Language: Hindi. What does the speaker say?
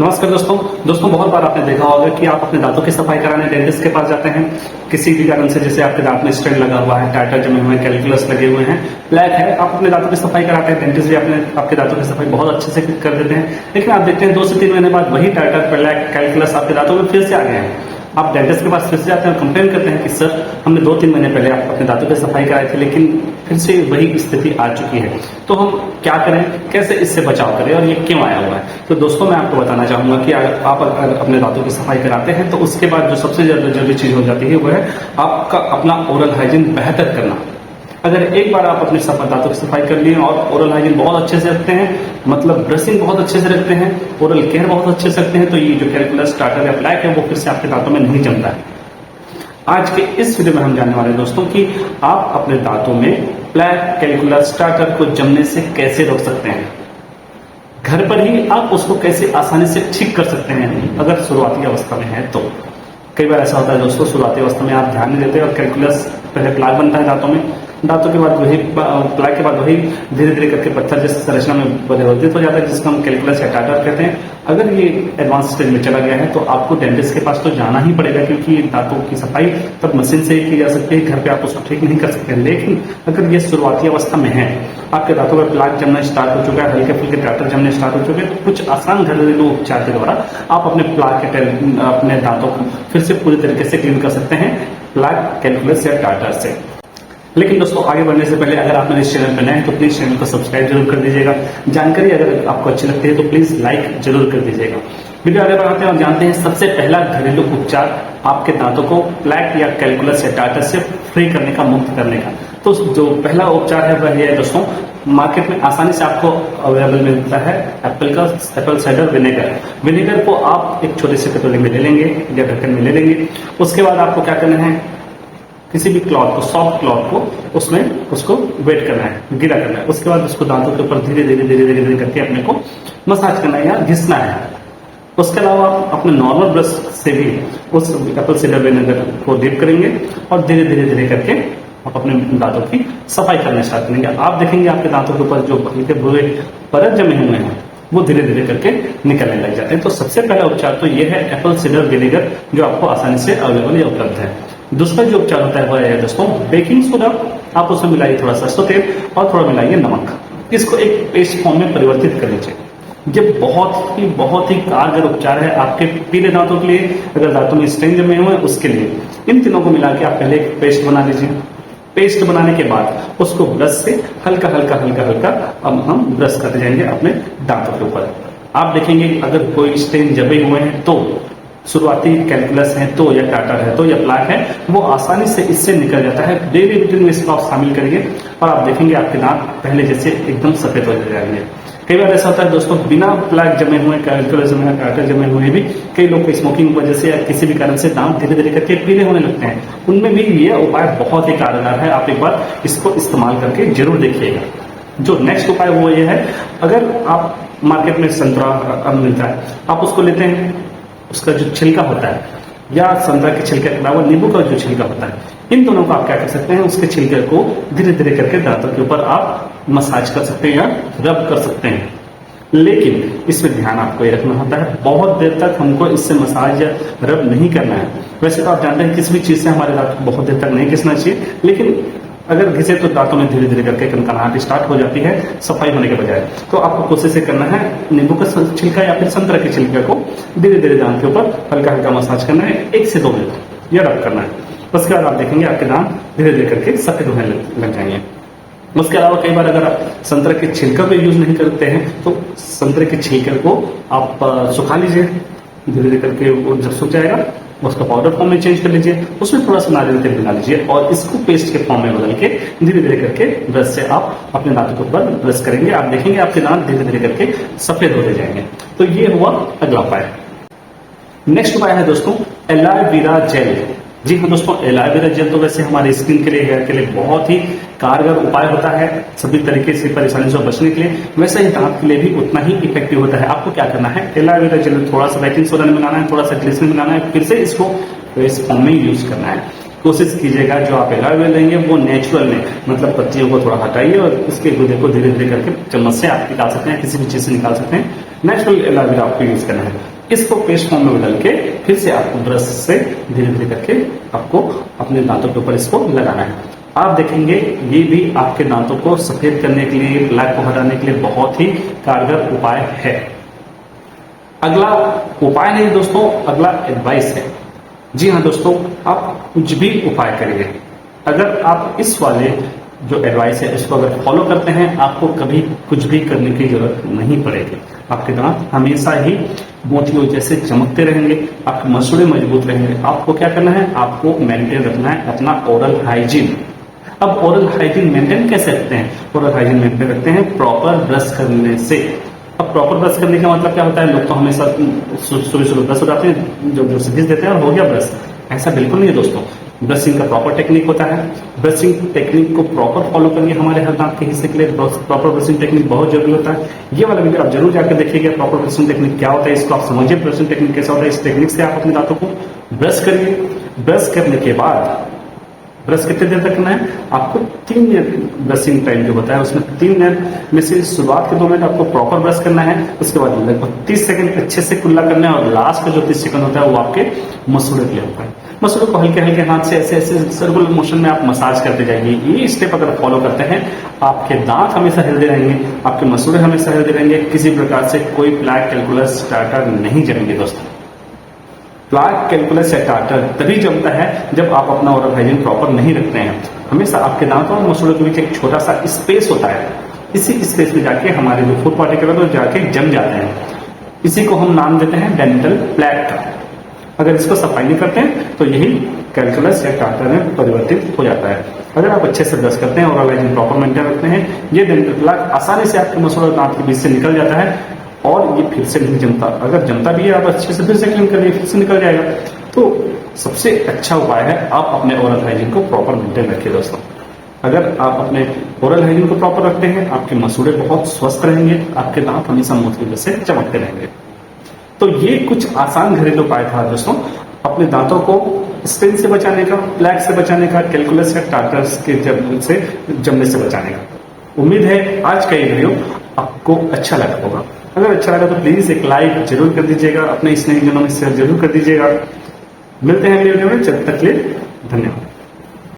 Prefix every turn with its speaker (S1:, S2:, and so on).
S1: नमस्कार दोस्तों बहुत बार आपने देखा होगा कि आप अपने दांतों की सफाई कराने डेंटिस्ट के पास जाते हैं। किसी भी कारण से जैसे आपके दांत में स्ट्रेन लगा हुआ है, टाइटर जमे हुए हैं, कैलकुलस लगे हुए हैं, प्लैक है, आप अपने दांतों की सफाई कराते हैं। डेंटिस्ट भी आपके दांतों की सफाई बहुत अच्छे से कर देते हैं, लेकिन आप देखते हैं 2 से 3 महीने बाद वही टाइटर, प्लैक, कैलकुलस आपके दांतों में फिर से आ गए हैं। आप डेंटिस्ट के पास फिर से जाते हैं और कंप्लेन करते हैं कि सर हमने 2-3 महीने पहले आप अपने दांतों की सफाई कराई थी, लेकिन फिर से वही स्थिति आ चुकी है। तो हम क्या करें, कैसे इससे बचाव करें और ये क्यों आया हुआ है? तो दोस्तों मैं आपको बताना चाहूंगा कि अगर आप अपने दांतों की सफाई कराते हैं तो उसके बाद जो सबसे ज्यादा जरूरी चीज हो जाती है वो है आपका अपना ओरल हाइजीन बेहतर करना। अगर एक बार आप अपने दांतों की सफाई कर लिए और ओरल हाइजीन बहुत अच्छे से रखते हैं, मतलब ब्रशिंग बहुत अच्छे से रखते हैं, ओरल केयर बहुत अच्छे से रखते हैं, तो ये जो कैलकुलस, टाइटर या प्लैक है वो फिर से आपके दांतों में नहीं जमता है। आज के इस वीडियो में हम जानने वाले हैं दोस्तों कि आप अपने दांतों में प्लैक, कैलकुलस, टाइटर को जमने से कैसे रोक सकते हैं। घर पर ही आप उसको कैसे आसानी से ठीक कर सकते हैं अगर शुरुआती अवस्था में है तो। कई बार ऐसा होता है दोस्तों, शुरुआती अवस्था में आप ध्यान नहीं देते और कैलकुलस पहले प्लाक बनता है दांतों के बाद वही प्लाक के बाद वही धीरे धीरे करके पत्थर जैसे संरचना में परिवर्तित हो जाता है, जिसको हम कैलकुलस या टाइटर कहते हैं। अगर ये एडवांस स्टेज में चला गया है तो आपको डेंटिस्ट के पास तो जाना ही पड़ेगा, क्योंकि दांतों की सफाई तब मशीन से ही की जा सकती है, घर पे आप उसको ठीक नहीं कर सकते। लेकिन अगर ये शुरुआती अवस्था में है, आपके दांतों में प्लाक जमना स्टार्ट हो चुका है, हल्के फुल्के टाइटर जमने स्टार्ट हो चुके हैं, तो कुछ आसान घरेलू उपचार के द्वारा आप अपने अपने दांतों को फिर से पूरी तरीके से क्लीन कर सकते हैं प्लाक, कैलकुलस या टाइटर से। लेकिन दोस्तों आगे बढ़ने से पहले अगर आप मेरे इस चैनल पर नए हैं तो प्लीज चैनल को सब्सक्राइब जरूर कर दीजिएगा। जानकारी अगर आपको अच्छी लगती है तो प्लीज लाइक जरूर कर दीजिएगा। वीडियो आगे बढ़ाते हैं और जानते हैं सबसे पहला घरेलू उपचार आपके दांतों को प्लैक या कैलकुलस या टाइटर से फ्री करने का, मुक्त करने का। तो जो पहला उपचार है वह है दोस्तों, मार्केट में आसानी से आपको अवेलेबल मिलता है एप्पल साइडर विनेगर। विनेगर को आप एक छोटे से कटोरे में ले लेंगे या ढक्कन में ले लेंगे। उसके बाद आपको क्या करना है, किसी भी क्लॉथ को, सॉफ्ट क्लॉथ को, उसमें उसको वेट करना है, गिरा करना है। उसके बाद उसको दांतों के ऊपर धीरे धीरे करके अपने को मसाज करना है या घिसना है। उसके अलावा आप अपने नॉर्मल ब्रश से भी उस एप्पल साइडर विनेगर को डिप करेंगे और धीरे धीरे करके आप अपने दांतों की सफाई करना स्टार्ट करेंगे। आप देखेंगे आपके दांतों के ऊपर जो हल्के बुरे परत जमे हुए हैं वो धीरे धीरे करके निकलने लग जाते हैं। तो सबसे पहला उपचार तो ये है एप्पल साइडर विनेगर, जो आपको आसानी से अवेलेबल या उपलब्ध है। दूसरा जो उपचार होता है वह है दोस्तों बेकिंग सोडा। आप उसमें मिलाइए थोड़ा सरसों तेल और थोड़ा मिलाइए नमक। इसको एक पेस्ट फॉर्म में परिवर्तित कर लीजिए। ये बहुत ही कारगर उपचार है आपके पीले दांतों के लिए, अगर दांतों में स्ट्रेन जमे हुए हैं उसके लिए। इन तीनों को मिला के आप पहले एक पेस्ट बना लीजिए। पेस्ट बनाने के बाद उसको ब्रश से हल्का अब हम ब्रश करते जाएंगे अपने दांतों के ऊपर। आप देखेंगे अगर कोई स्ट्रेन जमे हुए हैं तो, शुरुआती कैलकुलस है तो, या टाइटर है तो, या प्लाक है, वो आसानी से इससे निकल जाता है। डेली रूटीन में इसको आप शामिल करिए और आप देखेंगे आपके दांत पहले जैसे एकदम सफेद हो जाएंगे। कई बार ऐसा होता है दोस्तों, बिना प्लाक जमे हुए, कैलकुलस जमे, टाइटर जमे हुए भी कई लोग को स्मोकिंग की वजह से या किसी भी कारण से दांत धीरे धीरे करके पीले होने लगते हैं। उनमें भी ये उपाय बहुत ही कारगर है। आप एक बार इसको इस्तेमाल करके जरूर देखिएगा। जो नेक्स्ट उपाय वो ये है, अगर आप मार्केट में संतरा मिलता है, आप उसको लेते हैं, उसका जो छिलका होता है या संतरा के छिलके के अलावा नींबू का जो छिलका होता है, इन दोनों को आप क्या कर सकते हैं, उसके छिलके को धीरे धीरे करके दांतों के ऊपर आप मसाज कर सकते हैं या रब कर सकते हैं। लेकिन इसमें ध्यान आपको ये रखना होता है, बहुत देर तक हमको इससे मसाज या रब नहीं करना है। वैसे तो आप जानते हैं किसी भी चीज से हमारे दांत को बहुत देर तक नहीं घिसना चाहिए, लेकिन अगर घिसे तो दांतों में धीरे धीरे करके कनकनाहट स्टार्ट हो जाती है सफाई होने के बजाय। तो आपको कोशिश करना है नींबू का छिलका या फिर संतरा के छिलके को धीरे धीरे दांत के ऊपर हल्का मसाज करना है, 1 से 2 मिनट या रब करना है। उसके बाद आप देखेंगे आपके दांत धीरे धीरे करके सफेद होने लग जाएंगे। उसके अलावा कई बार अगर आप संतरे के छिलके को यूज नहीं करते हैं तो संतरे के छिलके को आप सुखा लीजिए, धीरे धीरे करके वो जब सूख जाएगा उसका पाउडर फॉर्म में चेंज कर लीजिए, उसमें थोड़ा सा नारियल तेल मिला लीजिए और इसको पेस्ट के फॉर्म में बदल के धीरे धीरे करके ब्रश से आप अपने दांतों के ऊपर ब्रश करेंगे। आप देखेंगे आपके दांत धीरे धीरे करके सफेद होते जाएंगे। तो ये हुआ अगला उपाय। नेक्स्ट उपाय है दोस्तों एलोवेरा जेल। जी हाँ दोस्तों, एलोवेरा जेल तो वैसे हमारी स्किन के लिए, हेयर के लिए बहुत ही कारगर उपाय होता है सभी तरीके से परेशानी से बचने के लिए। वैसे ही दांत के लिए भी उतना ही इफेक्टिव होता है। आपको क्या करना है, एलोवेरा जेल थोड़ा सा बेकिंग सोडा मिलाना है, थोड़ा सा ग्लिसरीन मिलाना है, फिर से इसको पेस्ट फॉर्म में यूज करना है। कोशिश कीजिएगा जो आप एलोवेरा लेंगे वो नेचुरल लें, मतलब पत्तियों को थोड़ा हटाइए और इसके गुदे को धीरे धीरे करके चम्मच से आप निकाल सकते हैं, किसी भी चीज से निकाल सकते हैं। नेचुरल एलोवेरा आपको यूज करना है। इसको पेस्ट फॉर्म में बदल के फिर से आपको ब्रश से धीरे धीरे करके आपको अपने दांतों के ऊपर इसको लगाना है। आप देखेंगे ये भी आपके दांतों को सफेद करने के लिए, प्लेक को हटाने के लिए बहुत ही कारगर उपाय है। अगला उपाय नहीं दोस्तों, अगला एडवाइस है। जी हाँ दोस्तों, आप कुछ भी उपाय करिए, अगर आप इस वाले जो एडवाइस है इसको अगर फॉलो करते हैं, आपको कभी कुछ भी करने की जरूरत नहीं पड़ेगी। आपके दांत हमेशा ही मोतियों जैसे चमकते रहेंगे, आपके मसूड़े मजबूत रहेंगे। आपको क्या करना है, आपको मेंटेन रखना है अपना ओरल हाइजीन। अब ओरल हाइजीन मेंटेन कैसे रखते हैं? ओरल हाइजीन मेंटेन रखते हैं प्रॉपर ब्रश करने से। अब प्रॉपर ब्रश करने का मतलब क्या होता है? लोग तो हमेशा सुबह ब्रश हो जाते हैं, जो सीधीज देते हैं और हो गया ब्रश। ऐसा बिल्कुल नहीं है दोस्तों। ब्रशिंग का प्रॉपर टेक्निक होता है। ब्रशिंग टेक्निक को प्रॉपर फॉलो करिए। हमारे हर दांत के हिस्से के लिए प्रॉपर ब्रशिंग टेक्निक बहुत जरूरी होता है। ये वाला वीडियो आप जरूर जाकर देखिएगा, प्रॉपर ब्रशिंग टेक्निक क्या होता है, इसको आप समझिए ब्रशिंग टेक्निक कैसा होता है। इस टेक्निक से आप अपने दांतों को ब्रश करिए। ब्रश करने के बाद ब्रश कितने देर तक करना है? आपको 3 मिनट ब्रशिंग टाइम जो होता है उसमें 3 मिनट में से शुरुआत के 2 मिनट आपको प्रॉपर ब्रश करना है। उसके बाद लगभग 30 सेकंड अच्छे से कुल्ला करना है और लास्ट का जो 30 सेकंड होता है वो आपके मसूड़े के लिए होता है। मसूड़े को हल्के हल्के हाथ से ऐसे ऐसे सर्कुलर मोशन में आप मसाज करते जाइए। ये स्टेप अगर फॉलो करते हैं, आपके दांत हमेशा हिलते रहेंगे, आपके मसूड़े हमेशा हिलते रहेंगे, किसी प्रकार से कोई प्लैक, कैलकुलस, टार्टर नहीं जमेंगे दोस्तों। प्लैक, कैलकुलस या टार्टर तभी जमता है जब आप अपना ओरल हाइजीन प्रॉपर नहीं रखते हैं। हमेशा आपके दांतों और मसूड़ों के बीच एक छोटा सा स्पेस होता है, इसी स्पेस में जाके हमारे जो फूड पार्टिकल है जाके जम जाते हैं। इसी को हम नाम देते हैं डेंटल प्लैक का। अगर इसको सफाई नहीं करते हैं तो यही कैलकुलस या टार्टर में परिवर्तित हो जाता है। अगर आप अच्छे से ब्रश करते हैं और ओरल हाइजीन प्रॉपर मेंटेन रखते हैं, ये डेंटल प्लैक आसानी से आपके मसूड़ों और दांत के बीच से निकल जाता है और ये फिर से नहीं जमता। अगर जमता भी है, आप अच्छे से फिर से क्लीन करिए, फिर से निकल जाएगा। तो सबसे अच्छा उपाय है आप अपने ओरल हाइजीन को प्रॉपर मेंटेन रखिए दोस्तों। अगर आप अपने ओरल हाइजीन को प्रॉपर रखते हैं, आपके मसूड़े बहुत स्वस्थ रहेंगे, आपके दांत हमेशा मोतियों जैसे चमकते रहेंगे। तो ये कुछ आसान घरेलू उपाय था दोस्तों, अपने दांतों को स्टेन से बचाने का, प्लैक से बचाने का, कैलकुलस या टार्टर्स के जमने से बचाने का। उम्मीद है आज का ये वीडियो आपको अच्छा लगा होगा। अगर अच्छा लगा तो प्लीज एक लाइक जरूर कर दीजिएगा, अपने स्नेहीजनों में शेयर जरूर कर दीजिएगा। मिलते हैं अगले वीडियो में, जब तक के लिए धन्यवाद।